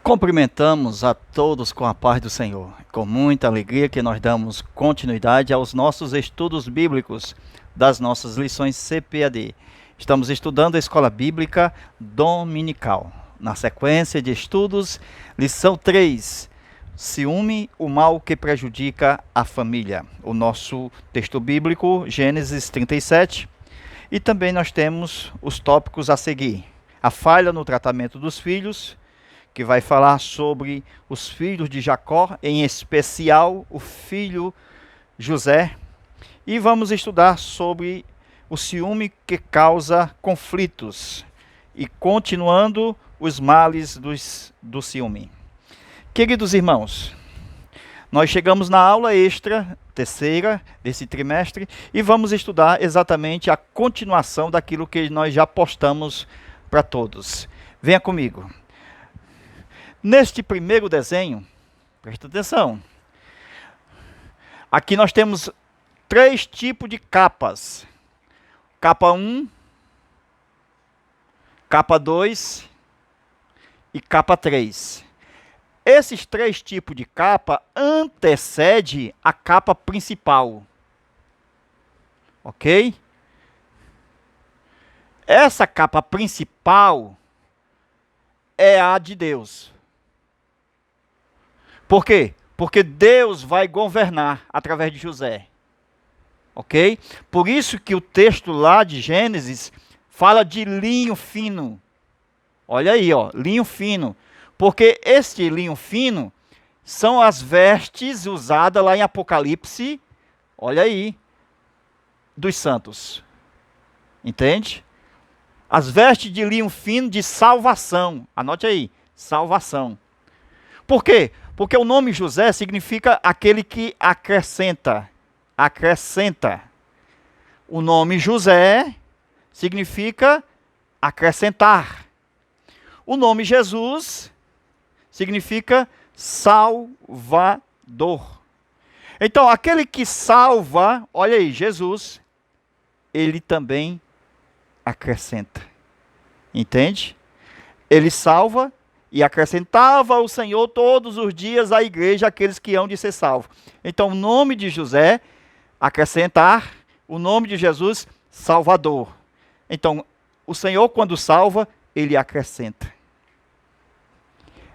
Cumprimentamos a todos com a paz do Senhor. Com muita alegria que nós damos continuidade aos nossos estudos bíblicos das nossas lições CPAD. Estamos estudando a Escola Bíblica Dominical. Na sequência de estudos, lição 3, ciúme, o mal que prejudica a família. O nosso texto bíblico, Gênesis 37. E também nós temos os tópicos a seguir. A falha no tratamento dos filhos, que vai falar sobre os filhos de Jacó, em especial o filho José. E vamos estudar sobre o ciúme que causa conflitos. E continuando os males do ciúme. Queridos irmãos, nós chegamos na aula extra, terceira desse trimestre, e vamos estudar exatamente a continuação daquilo que nós já postamos para todos. Venha comigo. Neste primeiro desenho, presta atenção, aqui nós temos 3 tipos de capas. Capa 1, capa 2 e capa 3. Esses 3 tipos de capa antecedem a capa principal. Ok? Essa capa principal é a de Deus. Por quê? Porque Deus vai governar através de José. Ok? Por isso que o texto lá de Gênesis fala de linho fino. Olha aí, ó, linho fino. Porque este linho fino são as vestes usadas lá em Apocalipse, olha aí, dos santos. Entende? As vestes de linho fino de salvação. Anote aí, salvação. Por quê? Porque o nome José significa aquele que acrescenta. Acrescenta. O nome José significa acrescentar. O nome Jesus significa Salvador. Então, aquele que salva, olha aí, Jesus, ele também acrescenta. Entende? Ele salva e acrescentava o Senhor todos os dias à igreja aqueles que hão de ser salvos. Então, o nome de José, acrescentar, o nome de Jesus, Salvador. Então, o Senhor, quando salva, ele acrescenta.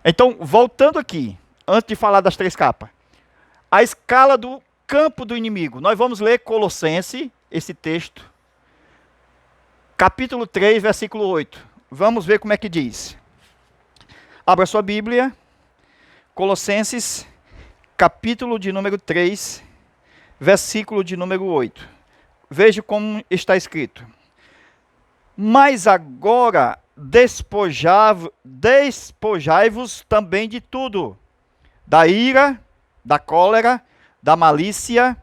Então, voltando aqui, antes de falar das 3 capas, a escala do campo do inimigo. Nós vamos ler Colossenses, esse texto, capítulo 3, versículo 8. Vamos ver como é que diz. Abra sua Bíblia, Colossenses, capítulo de número 3, versículo de número 8. Veja como está escrito. Mas agora despojai-vos também de tudo, da ira, da cólera, da malícia,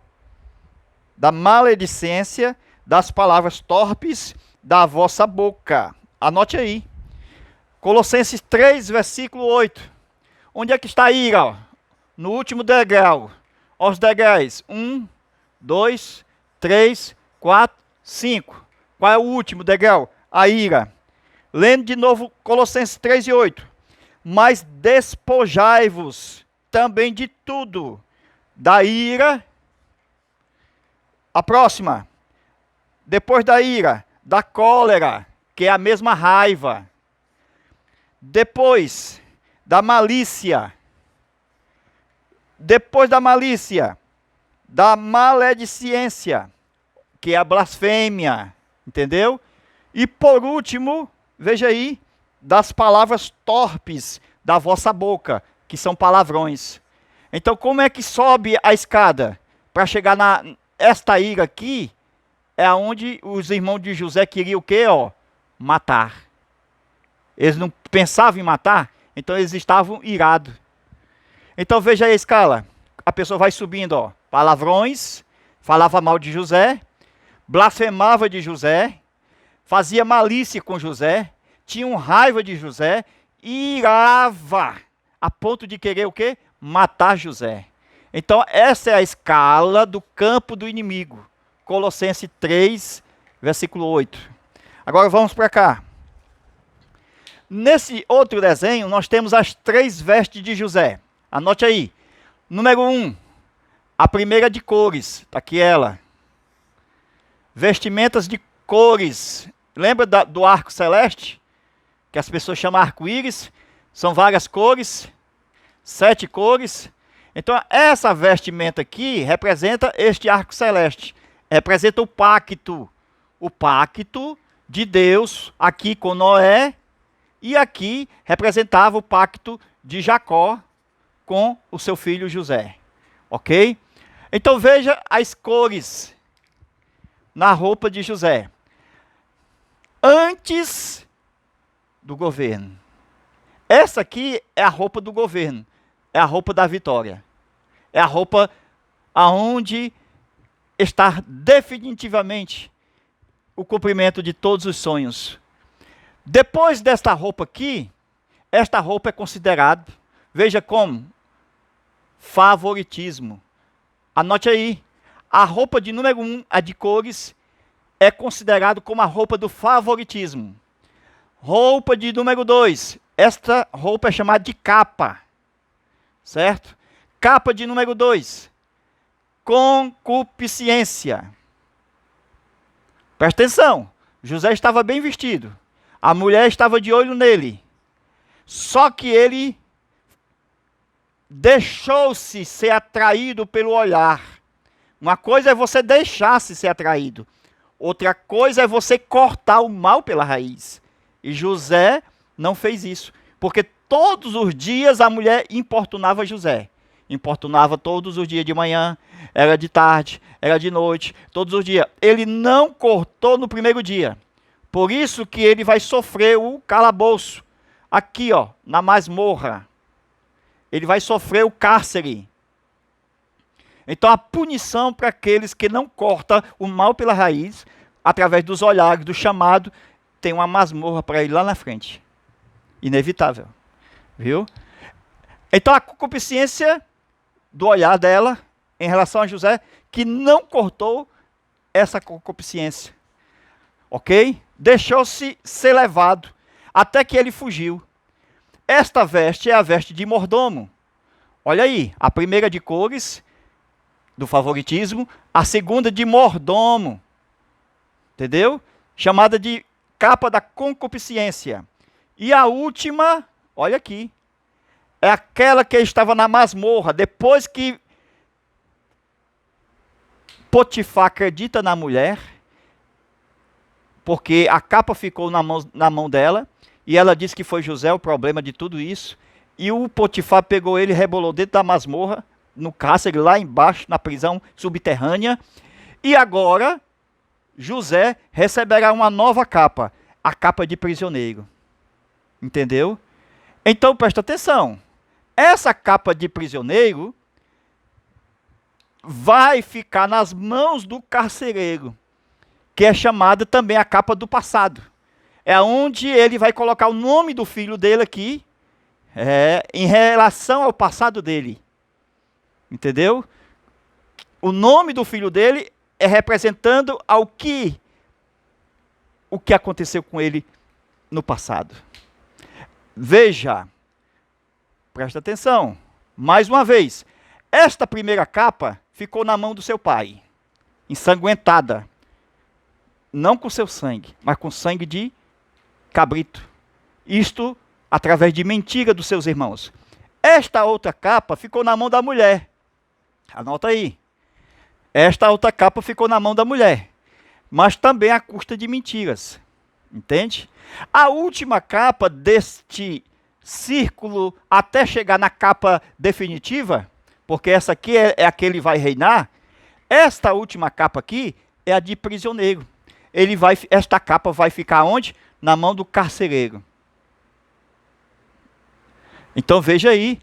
da maledicência, das palavras torpes da vossa boca. Anote aí. Colossenses 3, versículo 8. Onde é que está a ira? Ó? No último degrau. Os degraus. 1, 2, 3, 4, 5. Qual é o último degrau? A ira. Lendo de novo Colossenses 3 e 8. Mas despojai-vos também de tudo. Da ira. A próxima. Depois da ira. Da cólera. Que é a mesma raiva. Depois da malícia. Depois da malícia. Da maledicência. Que é a blasfêmia. Entendeu? E por último, veja aí, das palavras torpes da vossa boca, que são palavrões. Então, como é que sobe a escada? Para chegar esta ira aqui, é onde os irmãos de José queriam o quê? Ó, matar. Eles não pensavam em matar, então eles estavam irados. Então, veja aí a escala. A pessoa vai subindo, ó, palavrões, falava mal de José, blasfemava de José, fazia malícia com José, tinha raiva de José, irava, a ponto de querer o quê? Matar José. Então, essa é a escala do campo do inimigo. Colossenses 3, versículo 8. Agora vamos para cá. Nesse outro desenho, nós temos as 3 vestes de José. Anote aí. Número 1, a primeira de cores. Está aqui ela. Vestimentas de cores. Lembra do arco celeste? Que as pessoas chamam arco-íris. São várias cores. 7 cores. Então, essa vestimenta aqui representa este arco celeste. Representa o pacto. O pacto de Deus aqui com Noé. E aqui representava o pacto de Jacó com o seu filho José. Ok? Então veja as cores na roupa de José. Antes do governo. Essa aqui é a roupa do governo. É a roupa da vitória. É a roupa aonde está definitivamente o cumprimento de todos os sonhos. Depois desta roupa aqui, esta roupa é considerada, veja como, favoritismo. Anote aí, a roupa de número 1, a de cores, é considerado como a roupa do favoritismo. Roupa de número 2, esta roupa é chamada de capa, certo? Capa de número 2, concupiscência. Presta atenção, José estava bem vestido. A mulher estava de olho nele. Só que ele deixou-se ser atraído pelo olhar. Uma coisa é você deixar-se ser atraído. Outra coisa é você cortar o mal pela raiz. E José não fez isso. Porque todos os dias a mulher importunava José. Importunava todos os dias de manhã, era de tarde, era de noite, todos os dias. Ele não cortou no primeiro dia. Por isso que ele vai sofrer o calabouço. Aqui, ó, na masmorra. Ele vai sofrer o cárcere. Então, a punição para aqueles que não cortam o mal pela raiz, através dos olhares, do chamado, tem uma masmorra para ele lá na frente. Inevitável. Viu? Então, a concupiscência do olhar dela, em relação a José, que não cortou essa concupiscência. Ok? Deixou-se ser levado, até que ele fugiu. Esta veste é a veste de mordomo. Olha aí, a primeira de cores, do favoritismo, a segunda de mordomo. Entendeu? Chamada de capa da concupiscência. E a última, olha aqui, é aquela que estava na masmorra, depois que Potifar acredita na mulher, porque a capa ficou na mão dela, e ela disse que foi José o problema de tudo isso, e o Potifar pegou ele e rebolou dentro da masmorra, no cárcere, lá embaixo, na prisão subterrânea, e agora José receberá uma nova capa, a capa de prisioneiro. Entendeu? Então presta atenção, essa capa de prisioneiro vai ficar nas mãos do carcereiro, que é chamada também a capa do passado. É onde ele vai colocar o nome do filho dele aqui, em relação ao passado dele. Entendeu? O nome do filho dele é representando o que aconteceu com ele no passado. Veja, presta atenção, mais uma vez, esta primeira capa ficou na mão do seu pai, ensanguentada, não com seu sangue, mas com sangue de cabrito. Isto através de mentira dos seus irmãos. Esta outra capa ficou na mão da mulher. Anota aí. Esta outra capa ficou na mão da mulher, mas também à custa de mentiras. Entende? A última capa deste círculo, até chegar na capa definitiva, porque essa aqui é a que ele vai reinar, esta última capa aqui é a de prisioneiro. Esta capa vai ficar onde? Na mão do carcereiro. Então veja aí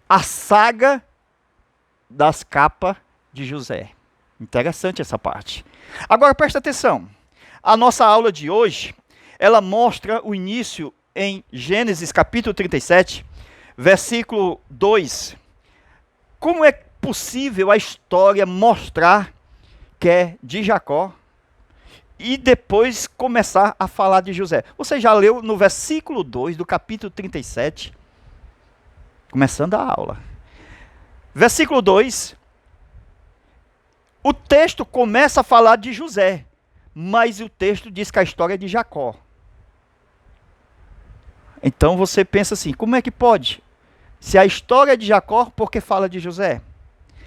a saga das capas de José. Interessante essa parte. Agora presta atenção. A nossa aula de hoje, ela mostra o início em Gênesis capítulo 37, versículo 2. Como é possível a história mostrar que é de Jacó e depois começar a falar de José. Você já leu no versículo 2 do capítulo 37, começando a aula. Versículo 2, o texto começa a falar de José, mas o texto diz que a história é de Jacó. Então você pensa assim, como é que pode? Se a história é de Jacó, por que fala de José?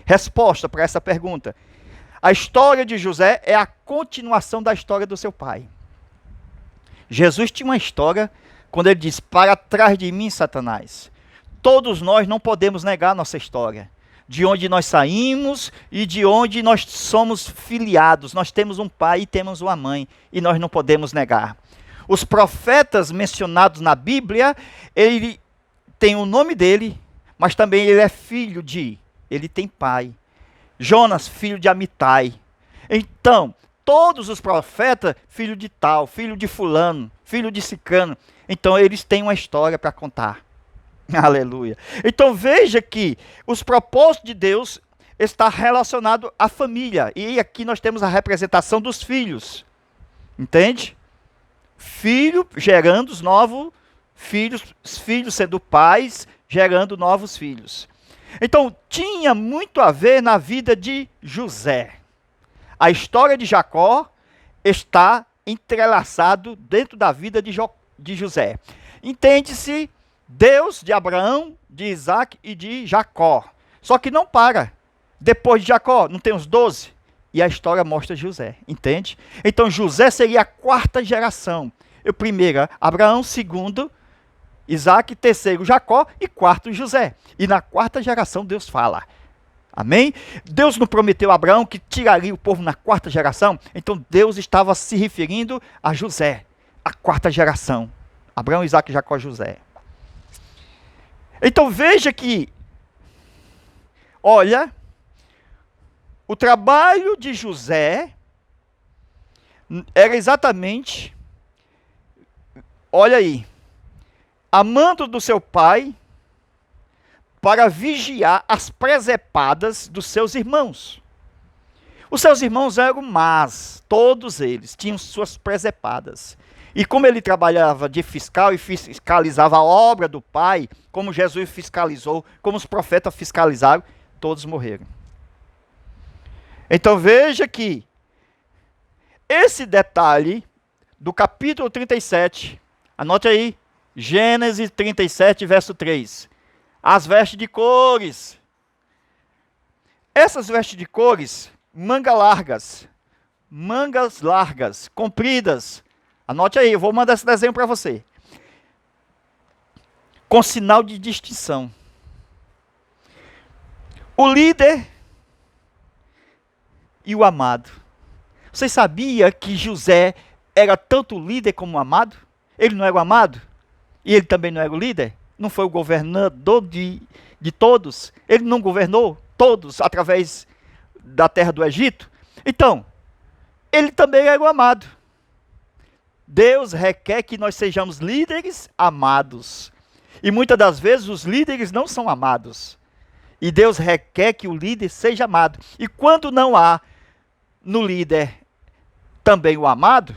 Resposta para essa pergunta. A história de José é a continuação da história do seu pai. Jesus tinha uma história quando ele diz, para trás de mim, Satanás. Todos nós não podemos negar a nossa história. De onde nós saímos e de onde nós somos filiados. Nós temos um pai e temos uma mãe, e nós não podemos negar. Os profetas mencionados na Bíblia, ele tem o nome dele, mas também ele é filho de, ele tem pai. Jonas, filho de Amitai. Então, todos os profetas, filho de tal, filho de fulano, filho de cicano. Então, eles têm uma história para contar. Aleluia. Então, veja que os propósitos de Deus está relacionado à família. E aqui nós temos a representação dos filhos. Entende? Filho gerando os novos filhos, filhos sendo pais, gerando novos filhos. Então, tinha muito a ver na vida de José. A história de Jacó está entrelaçado dentro da vida de José. Entende-se Deus de Abraão, de Isaac e de Jacó. Só que não para. Depois de Jacó, não tem os 12? E a história mostra José, entende? Então, José seria a quarta geração. O primeiro, Abraão, segundo, Isaac, terceiro, Jacó e quarto, José. E na quarta geração Deus fala. Amém? Deus não prometeu a Abraão que tiraria o povo na quarta geração? Então Deus estava se referindo a José, a quarta geração. Abraão, Isaac, Jacó, José. Então veja que, olha, o trabalho de José era exatamente, olha aí, amando do seu pai, para vigiar as presepadas dos seus irmãos. Os seus irmãos eram más, todos eles tinham suas presepadas. E como ele trabalhava de fiscal e fiscalizava a obra do pai, como Jesus fiscalizou, como os profetas fiscalizaram, todos morreram. Então veja que esse detalhe do capítulo 37, anote aí, Gênesis 37, verso 3. As vestes de cores. Essas vestes de cores, mangas largas, compridas. Anote aí, eu vou mandar esse desenho para você. Com sinal de distinção. O líder e o amado. Você sabia que José era tanto o líder como o amado? Ele não era o amado? E ele também não era o líder? Não foi o governador de todos? Ele não governou todos através da terra do Egito? Então, ele também era o amado. Deus requer que nós sejamos líderes amados. E muitas das vezes os líderes não são amados. E Deus requer que o líder seja amado. E quando não há no líder também o amado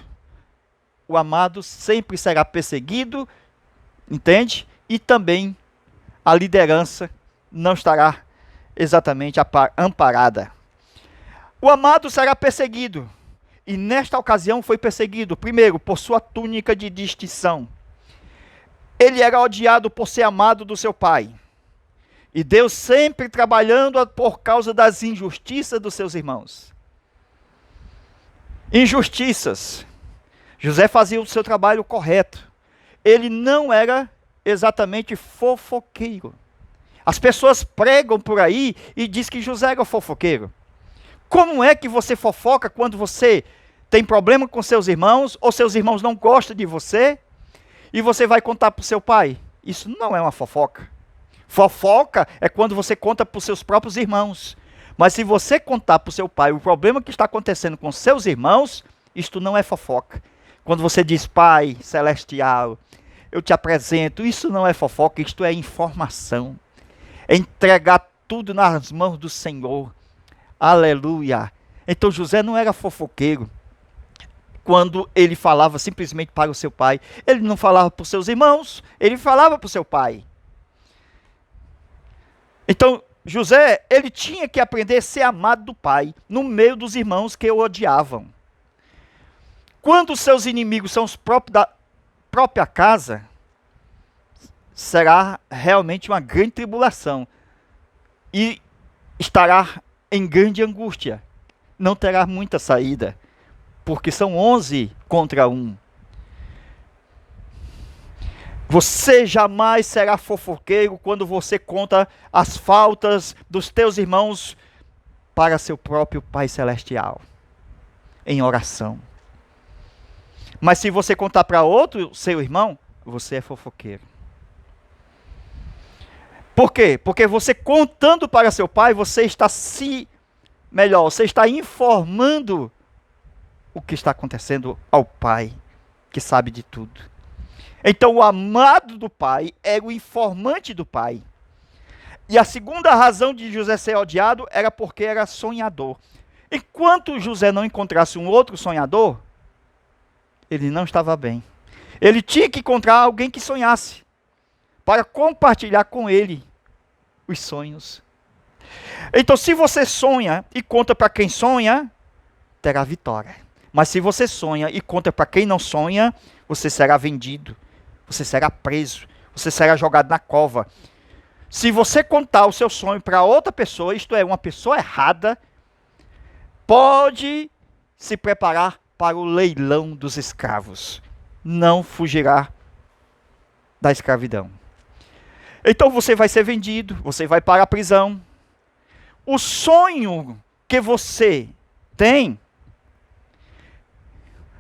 sempre será perseguido, entende? E também a liderança não estará exatamente amparada. O amado será perseguido. E nesta ocasião foi perseguido, primeiro, por sua túnica de distinção. Ele era odiado por ser amado do seu pai. E Deus sempre trabalhando por causa das injustiças dos seus irmãos. Injustiças. José fazia o seu trabalho correto. Ele não era exatamente fofoqueiro. As pessoas pregam por aí e dizem que José era fofoqueiro. Como é que você fofoca quando você tem problema com seus irmãos, ou seus irmãos não gostam de você, e você vai contar para o seu pai? Isso não é uma fofoca. Fofoca é quando você conta para os seus próprios irmãos. Mas se você contar para o seu pai o problema que está acontecendo com seus irmãos, isto não é fofoca. Quando você diz, Pai Celestial, eu te apresento, isso não é fofoca, isto é informação. É entregar tudo nas mãos do Senhor. Aleluia. Então José não era fofoqueiro. quando ele falava simplesmente para o seu pai. Ele não falava para os seus irmãos, ele falava para o seu pai. Então, José, ele tinha que aprender a ser amado do pai, no meio dos irmãos que o odiavam. Quando os seus inimigos são os próprios da própria casa, será realmente uma grande tribulação. E estará em grande angústia. Não terá muita saída, porque são 11 contra 1. Você jamais será fofoqueiro quando você conta as faltas dos teus irmãos para seu próprio Pai Celestial, em oração. Mas se você contar para outro, seu irmão, você é fofoqueiro. Por quê? Porque você contando para seu pai, você está você está informando o que está acontecendo ao pai, que sabe de tudo. Então o amado do pai era o informante do pai. E a segunda razão de José ser odiado era porque era sonhador. Enquanto José não encontrasse um outro sonhador, ele não estava bem. Ele tinha que encontrar alguém que sonhasse, para compartilhar com ele os sonhos. Então, se você sonha e conta para quem sonha, terá vitória. Mas se você sonha e conta para quem não sonha, você será vendido, você será preso, você será jogado na cova. Se você contar o seu sonho para outra pessoa, isto é, uma pessoa errada, pode se preparar para o leilão dos escravos. Não fugirá da escravidão. Então você vai ser vendido, você vai para a prisão. O sonho que você tem,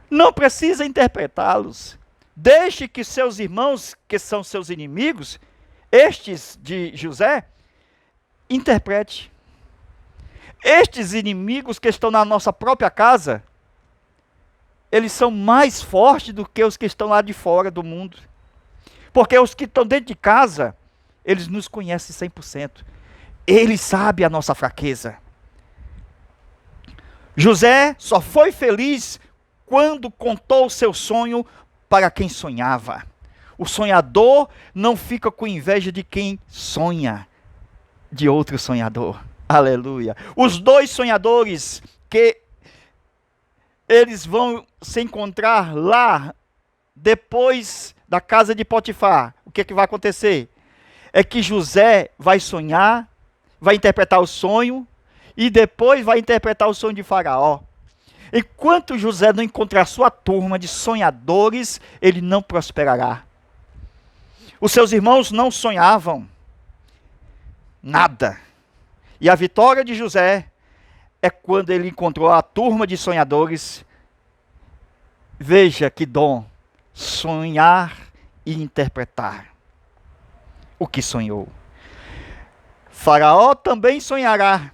não precisa interpretá-los. Deixe que seus irmãos, que são seus inimigos, estes de José, interprete. Estes inimigos que estão na nossa própria casa, eles são mais fortes do que os que estão lá de fora do mundo. Porque os que estão dentro de casa, eles nos conhecem 100%. Eles sabem a nossa fraqueza. José só foi feliz quando contou o seu sonho para quem sonhava. O sonhador não fica com inveja de quem sonha, de outro sonhador. Aleluia. Os dois sonhadores que eles vão se encontrar lá, depois da casa de Potifar, o que vai acontecer? É que José vai sonhar, vai interpretar o sonho, e depois vai interpretar o sonho de Faraó. Enquanto José não encontrar sua turma de sonhadores, ele não prosperará. Os seus irmãos não sonhavam nada. E a vitória de José é quando ele encontrou a turma de sonhadores. Veja que dom, sonhar e interpretar o que sonhou. Faraó também sonhará.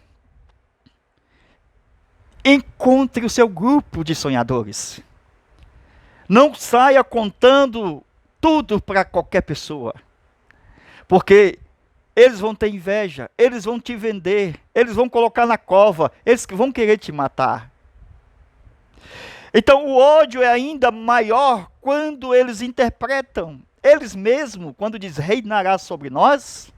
Encontre o seu grupo de sonhadores. Não saia contando tudo para qualquer pessoa, porque eles vão ter inveja, eles vão te vender, eles vão colocar na cova, eles vão querer te matar. Então o ódio é ainda maior quando eles interpretam. Eles mesmos, quando diz reinará sobre nós,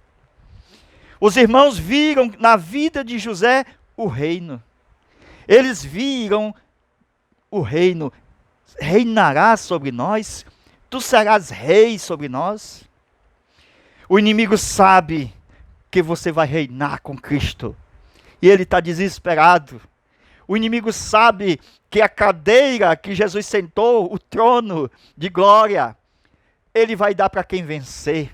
os irmãos viram na vida de José o reino. Eles viram o reino, reinará sobre nós, tu serás rei sobre nós. O inimigo sabe que você vai reinar com Cristo, e ele está desesperado. O inimigo sabe que a cadeira que Jesus sentou, o trono de glória, ele vai dar para quem vencer.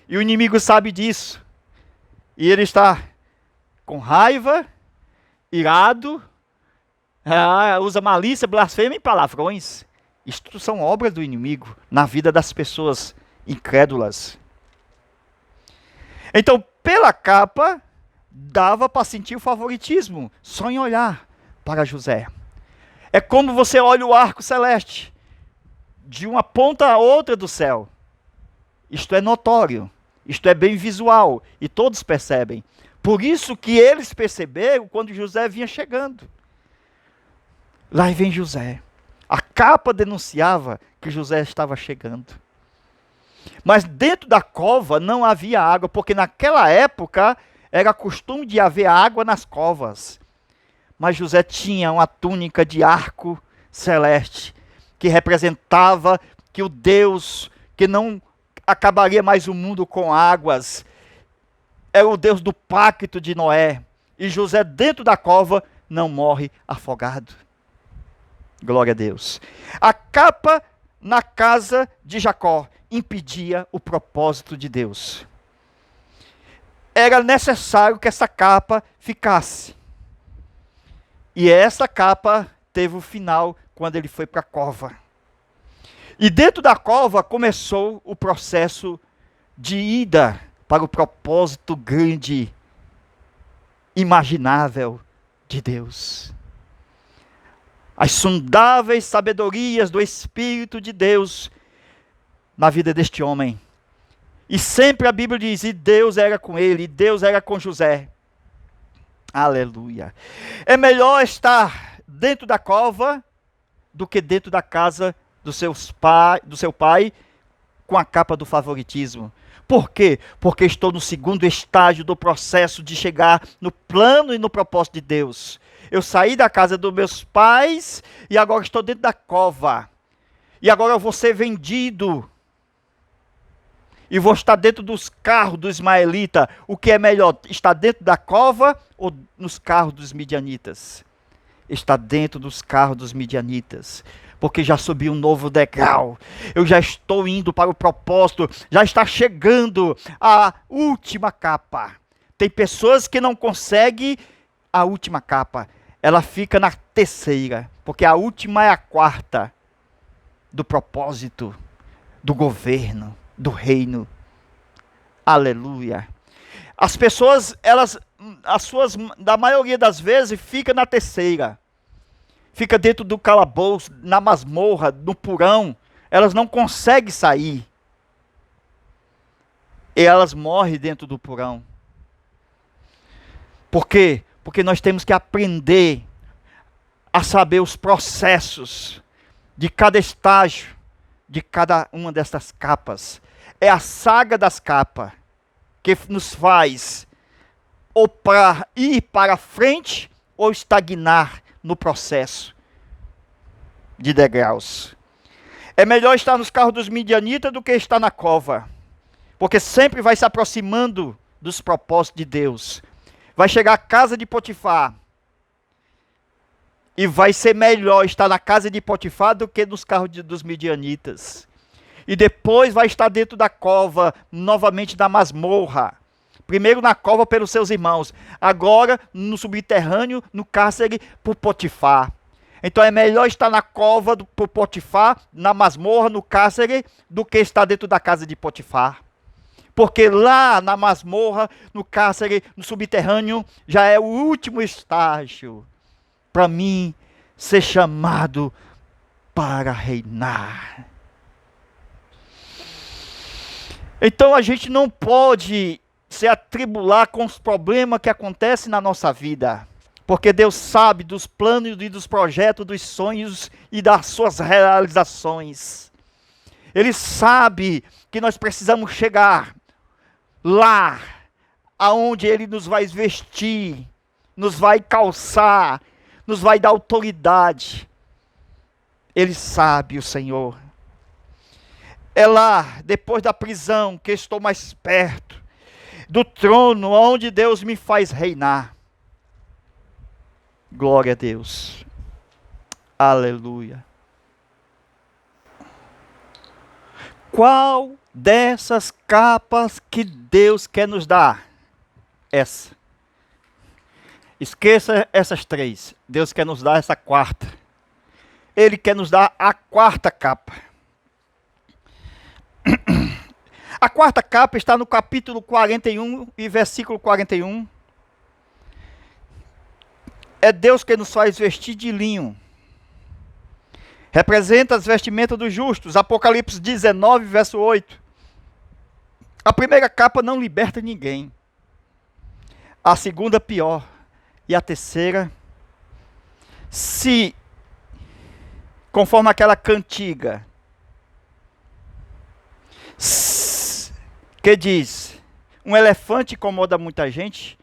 E o inimigo sabe disso, e ele está com raiva, irado, usa malícia, blasfêmia e palavrões. Isto são obras do inimigo na vida das pessoas incrédulas. Então, pela capa, dava para sentir o favoritismo, só em olhar para José. É como você olha o arco celeste, de uma ponta a outra do céu. Isto é notório, isto é bem visual, e todos percebem. Por isso que eles perceberam quando José vinha chegando. Lá vem José. capa denunciava que José estava chegando. Mas dentro da cova não havia água, porque naquela época era costume de haver água nas covas. Mas José tinha uma túnica de arco celeste, que representava que o Deus que não acabaria mais o mundo com águas, era o Deus do pacto de Noé. E José, dentro da cova, não morre afogado. Glória a Deus. A capa na casa de Jacó impedia o propósito de Deus. Era necessário que essa capa ficasse. E essa capa teve o final quando ele foi para a cova. E dentro da cova começou o processo de ida para o propósito grande, imaginável de Deus. As sondáveis sabedorias do Espírito de Deus na vida deste homem. E sempre a Bíblia diz, e Deus era com ele, e Deus era com José. Aleluia. É melhor estar dentro da cova do que dentro da casa do seu pai com a capa do favoritismo. Por quê? Porque estou no segundo estágio do processo de chegar no plano e no propósito de Deus. Eu saí da casa dos meus pais e agora estou dentro da cova. E agora eu vou ser vendido. E vou estar dentro dos carros do ismaelita. O que é melhor? Estar dentro da cova ou nos carros dos midianitas? Estar dentro dos carros dos midianitas. Porque já subi um novo degrau. Eu já estou indo para o propósito. Já está chegando a última capa. Tem pessoas que não conseguem a última capa. Ela fica na terceira. Porque a última é a quarta. Do propósito. Do governo. Do reino. Aleluia. As pessoas, da maioria das vezes, fica na terceira. Fica dentro do calabouço, na masmorra, no porão. Elas não conseguem sair. E elas morrem dentro do porão. Por quê? Porque nós temos que aprender a saber os processos de cada estágio, de cada uma dessas capas. É a saga das capas que nos faz ou para ir para frente ou estagnar no processo de degraus. É melhor estar nos carros dos midianitas do que estar na cova, porque sempre vai se aproximando dos propósitos de Deus. Vai chegar à casa de Potifar e vai ser melhor estar na casa de Potifar do que nos carros dos midianitas. E depois vai estar dentro da cova, novamente da masmorra. Primeiro na cova pelos seus irmãos, agora no subterrâneo, no cárcere por Potifar. Então é melhor estar na cova por Potifar, na masmorra, no cárcere, do que estar dentro da casa de Potifar. Porque lá na masmorra, no cárcere, no subterrâneo, já é o último estágio para mim ser chamado para reinar. Então a gente não pode se atribular com os problemas que acontecem na nossa vida. Porque Deus sabe dos planos e dos projetos, dos sonhos e das suas realizações. Ele sabe que nós precisamos chegar lá, aonde Ele nos vai vestir, nos vai calçar, nos vai dar autoridade. Ele sabe, o Senhor. É lá, depois da prisão, que estou mais perto do trono, onde Deus me faz reinar. Glória a Deus. Aleluia. Qual dessas capas que Deus quer nos dar? Essa. Esqueça essas três. Deus quer nos dar essa quarta. Ele quer nos dar a quarta capa. A quarta capa está no capítulo 41 e versículo 41. É Deus que nos faz vestir de linho. Representa as vestimentas dos justos. Apocalipse 19, verso 8. A primeira capa não liberta ninguém. A segunda pior. E a terceira, se conforme aquela cantiga, que diz: um elefante incomoda muita gente,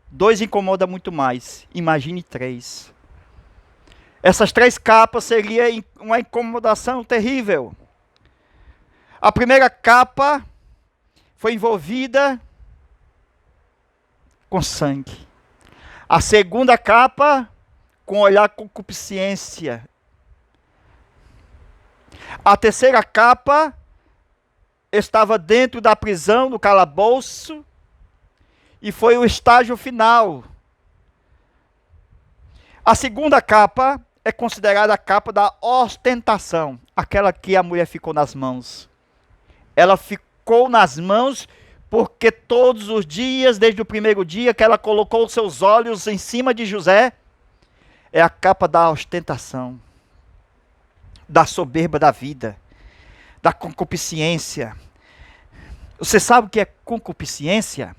2 incomoda muito mais. Imagine 3. Essas 3 capas seria uma incomodação terrível. A primeira capa foi envolvida com sangue. A segunda capa com olhar com concupiscência. A terceira capa estava dentro da prisão, no calabouço, e foi o estágio final. A segunda capa é considerada a capa da ostentação, aquela que a mulher ficou nas mãos. Ela ficou nas mãos porque todos os dias, desde o primeiro dia que ela colocou os seus olhos em cima de José, é a capa da ostentação, da soberba da vida, da concupiscência. Você sabe o que é concupiscência?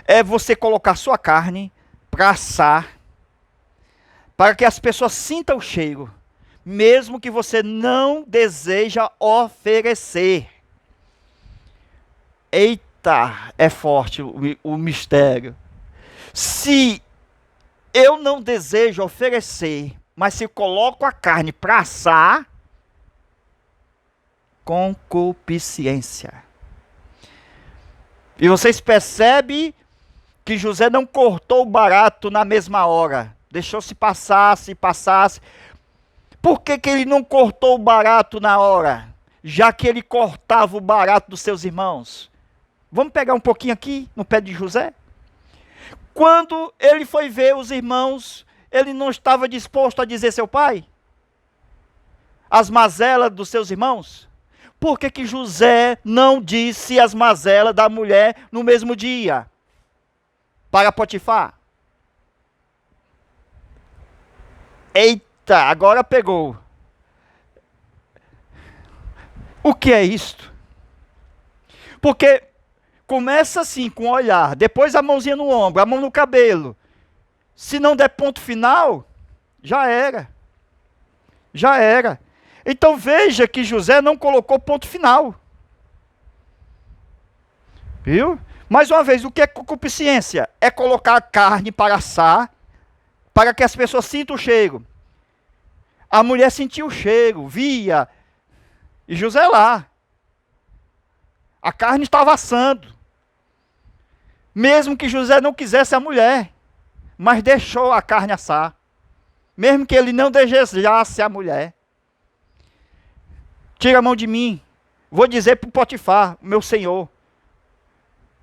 É você colocar sua carne para assar, para que as pessoas sintam o cheiro, mesmo que você não deseja oferecer. Eita, é forte o mistério. Se eu não desejo oferecer, mas se eu coloco a carne para assar, concupiscência. E vocês percebem que José não cortou o barato na mesma hora. Deixou se passasse. Por que ele não cortou o barato na hora? Já que ele cortava o barato dos seus irmãos. Vamos pegar um pouquinho aqui no pé de José? Quando ele foi ver os irmãos, ele não estava disposto a dizer seu pai? As mazelas dos seus irmãos? Por que José não disse as mazelas da mulher no mesmo dia? Para Potifar? Eita, agora pegou. O que é isto? Porque começa assim, com o olhar, depois a mãozinha no ombro, a mão no cabelo. Se não der ponto final, já era. Já era. Então veja que José não colocou ponto final. Viu? Mais uma vez, o que é concupiscência? É colocar a carne para assar, para que as pessoas sintam o cheiro. A mulher sentiu o cheiro, via. E José lá. A carne estava assando. Mesmo que José não quisesse a mulher, mas deixou a carne assar. Mesmo que ele não desejasse a mulher. Tira a mão de mim. Vou dizer para o Potifar, meu senhor.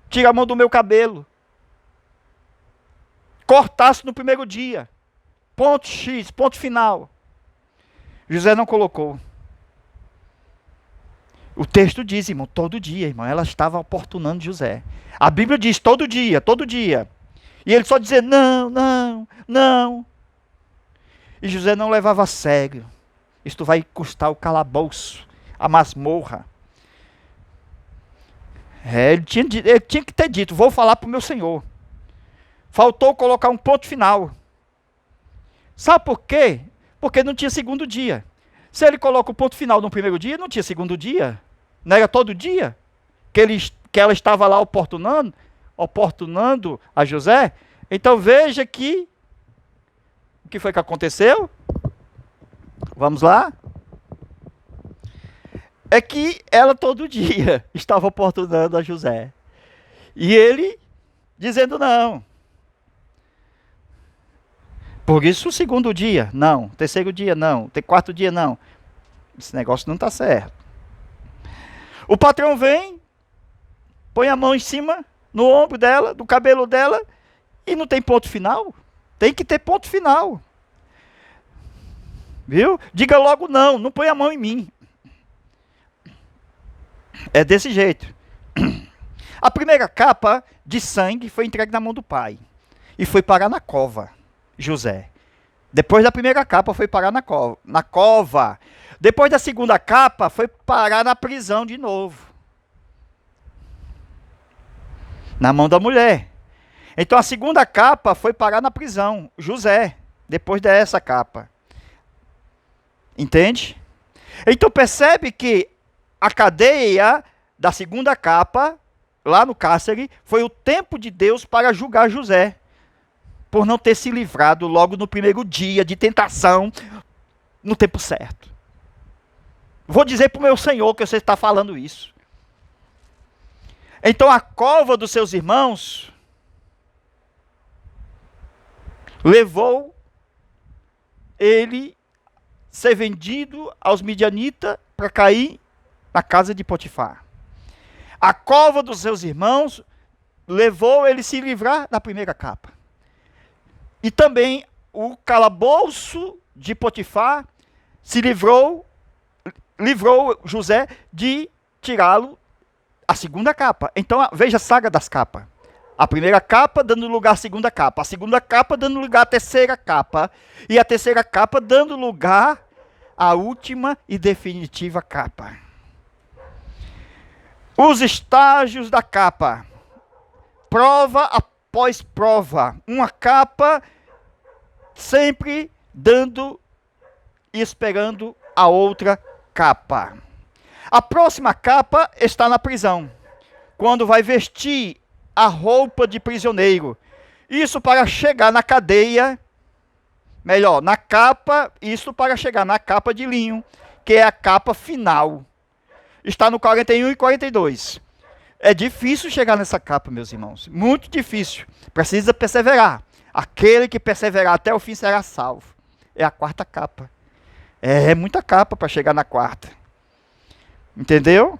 Tira a mão do meu cabelo. Cortasse no primeiro dia. Ponto X, ponto final. José não colocou. O texto diz, irmão, todo dia, irmão, ela estava oportunando José. A Bíblia diz todo dia, todo dia. E ele só dizia, não, não, não. E José não levava a sério. Isto vai custar o calabouço, a masmorra. Ele tinha que ter dito, vou falar para o meu senhor. Faltou colocar um ponto final. Sabe por quê? Porque não tinha segundo dia. Se ele coloca o ponto final no primeiro dia, não tinha segundo dia. Não era todo dia que ela estava lá oportunando a José. Então veja que o que foi que aconteceu? Vamos lá? É que ela todo dia estava oportunando a José. E ele dizendo não. Por isso o segundo dia, não. Terceiro dia, não. Quarto dia, não. Esse negócio não está certo. O patrão vem, põe a mão em cima, no ombro dela, do cabelo dela, e não tem ponto final. Tem que ter ponto final. Viu? Diga logo não, não põe a mão em mim. É desse jeito. A primeira capa de sangue foi entregue na mão do pai. E foi parar na cova, José. Depois da primeira capa foi parar na cova. Depois da segunda capa foi parar na prisão de novo. Na mão da mulher. Então a segunda capa foi parar na prisão, José. Depois dessa capa. Entende? Então percebe que a cadeia da segunda capa, lá no cárcere, foi o tempo de Deus para julgar José, por não ter se livrado logo no primeiro dia de tentação, no tempo certo. Vou dizer para o meu Senhor que você está falando isso. Então a cova dos seus irmãos levou ele ser vendido aos midianitas para cair na casa de Potifar. A cova dos seus irmãos levou ele se livrar da primeira capa. E também o calabouço de Potifar se livrou José de tirá-lo a segunda capa. Então veja a saga das capas. A primeira capa dando lugar à segunda capa. A segunda capa dando lugar à terceira capa. E a terceira capa dando lugar à última e definitiva capa. Os estágios da capa. Prova após prova. Uma capa sempre dando e esperando a outra capa. A próxima capa está na prisão. Quando vai vestir a roupa de prisioneiro. Isso para chegar na cadeia, melhor, na capa, isso para chegar na capa de linho, que é a capa final. Está no 41 e 42. É difícil chegar nessa capa, meus irmãos. Muito difícil. Precisa perseverar. Aquele que perseverar até o fim será salvo. É a quarta capa. É muita capa para chegar na quarta. Entendeu?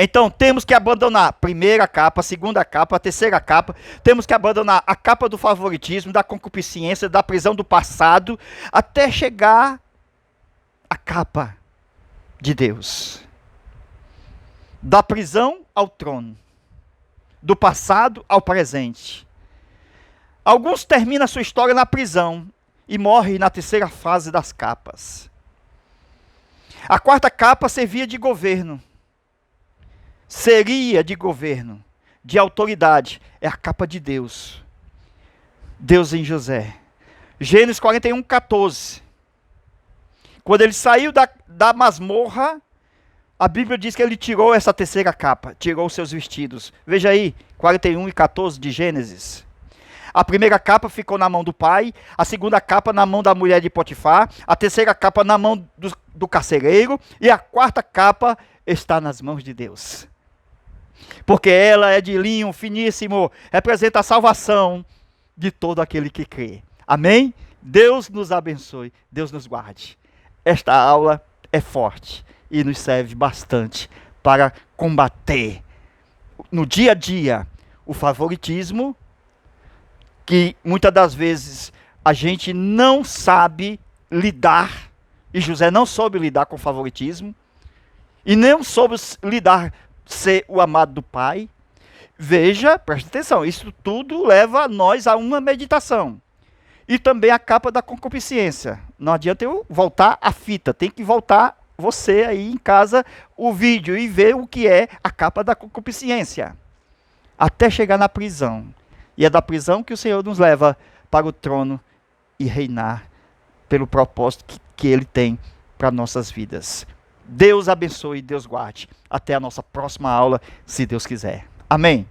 Então temos que abandonar a primeira capa, a segunda capa, a terceira capa. Temos que abandonar a capa do favoritismo, da concupiscência, da prisão do passado, até chegar à capa de Deus. Da prisão ao trono. Do passado ao presente. Alguns terminam a sua história na prisão e morrem na terceira fase das capas. A quarta capa servia de governo. Seria de governo, de autoridade. É a capa de Deus. Deus em José. Gênesis 41, 14. Quando ele saiu da masmorra, a Bíblia diz que ele tirou essa terceira capa, tirou os seus vestidos. Veja aí, 41 e 14 de Gênesis. A primeira capa ficou na mão do pai, a segunda capa na mão da mulher de Potifar, a terceira capa na mão do carcereiro, e a quarta capa está nas mãos de Deus. Porque ela é de linho finíssimo, representa a salvação de todo aquele que crê. Amém? Deus nos abençoe, Deus nos guarde. Esta aula é forte e nos serve bastante para combater no dia a dia o favoritismo, que muitas das vezes a gente não sabe lidar, e José não soube lidar com o favoritismo, e não soube lidar, ser o amado do pai. Veja, preste atenção, isso tudo leva nós a uma meditação. E também a capa da concupiscência. Não adianta eu voltar a fita, tem que voltar você aí em casa o vídeo e ver o que é a capa da concupiscência. Até chegar na prisão. E é da prisão que o Senhor nos leva para o trono e reinar pelo propósito que Ele tem para nossas vidas. Deus abençoe e Deus guarde. Até a nossa próxima aula, se Deus quiser. Amém.